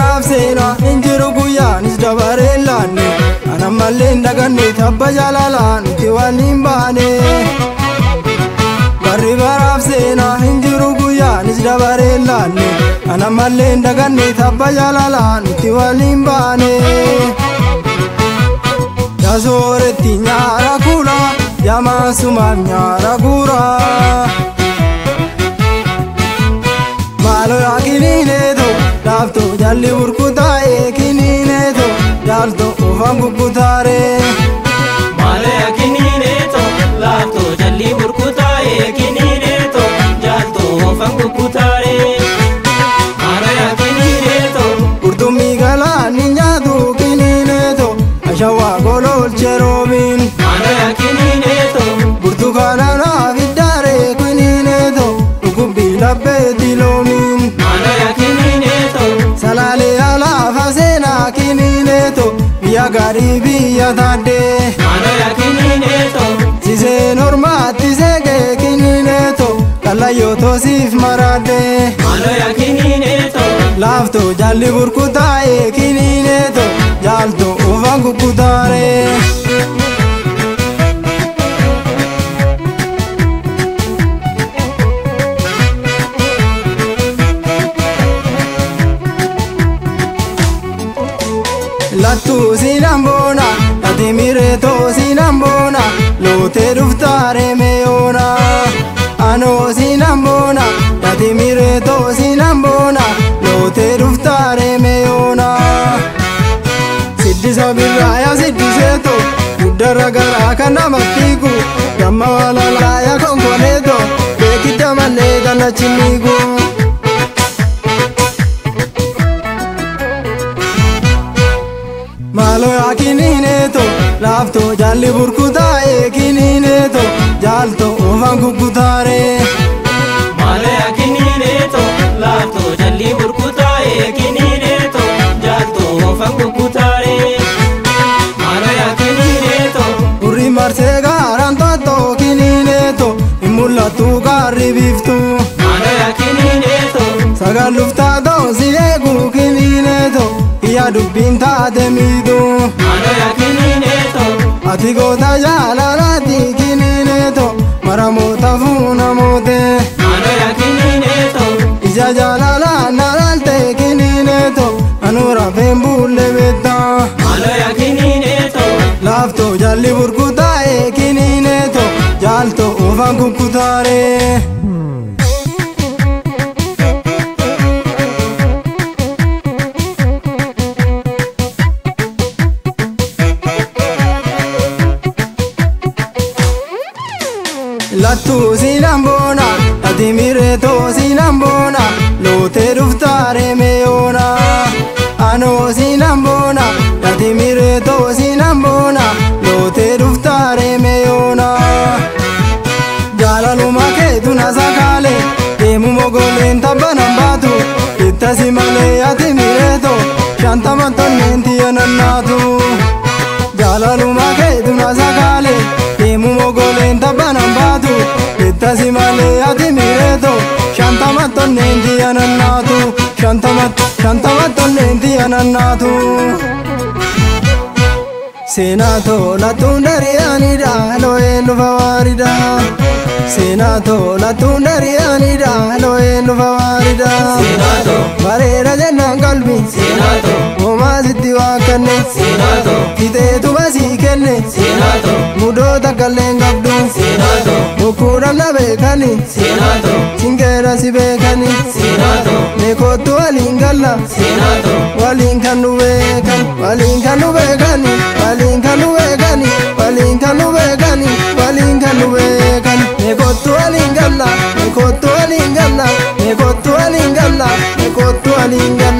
baraaf seena injiru guyyaanis dabareen laanne ana malleen daganne tabba jalalaan nuti waliin baane. Barri baraaf seena injiru guyyaanis dabareen laanne ana malleen daganne tabba jalalaan nuti waliin baane. Yasooretti nyaara kula yamaasumaaf nyaara guura. Malo ya kinineto lafto jalli burkutae kinineto jalto ofan kukutare. Malo ya kinineto lafto jalli burkutae kinineto jalto ofan kukutare. Malo ya kinineto Urtumi gala ninyatu kinineto ashawa golol cherobin. Malo ya kinineto Burtukana na vidare kinineto ukubi labbe dilomin. Malo ya kinineto Salale ala fasena kinineto biya gari biya tade. Malo ya kinineto Sise normati sege kinineto kala yoto sif marade. Malo ya kinineto Lafto jalli burkutae kinineto jalto ofan kukutare. Lattu sinambona ati mireto sinambona lote duftare meona. Ano sinambona ati mireto sinambona lote duftare meona. Siddisa birraya siddiseto guddara gara kana mattiku gamma wala laya konkoneto bekita malle kana chinigu. Malo ya kinineto lafto jalli burkutae kinineto jalto ofan kukutare. Malo ya kinineto lafto jalli burkutae kinineto jalto ofan kukutare. Malo ya kinineto Urri marse garan toto kinineto imulatu garri biftu. Malo ya kinineto Sagal lufta dosi egu kinineto iya dubbin taate miidu. Malo ya kinineto Ati goota jaalalati kinineto maramoota fuuna moote. Malo ya kinineto Ija jaalala naralte kinineto anu rafeen bulle betta. Malo ya kinineto Lafto jalli burkutae kinineto jalto ofan kukutare. Lattu sinambona ati mireto sinambona lote duftare meona. Ano sinambona ati mireto sinambona lote duftare meona. Jalaluma keetu na sakale deemu mogoleen tabbanan baatu ittasi malee ati mireto shantama tonneen anannaatu. Jalaluma keetu na sakale deemu mogoleen tabbanan baatu ittasi malee ati mireto shantama tonneen anannaatu. Shantama tonneen anannaatu. Senato la tundarianida loe nufa warida. Senato la tundarianida loe nufa warida. Senato Bareera jennaan qalbi Senato homaa sitti waakanne. Senato Fiteetu basii kenne Senato mudoota kalleen qabdu. Senato Bukkuudhaan na beekani Senato singeera si beekani. Senato Meekootu waliin galla Senato waliin kan nu beekan waliin kan nu beekani waliin kan nu beekani waliin kan nu beekani waliin kan nu beekani. Meekootu waliin galla meekootu waliin galla meekootu waliin galla meekootu waliin galla.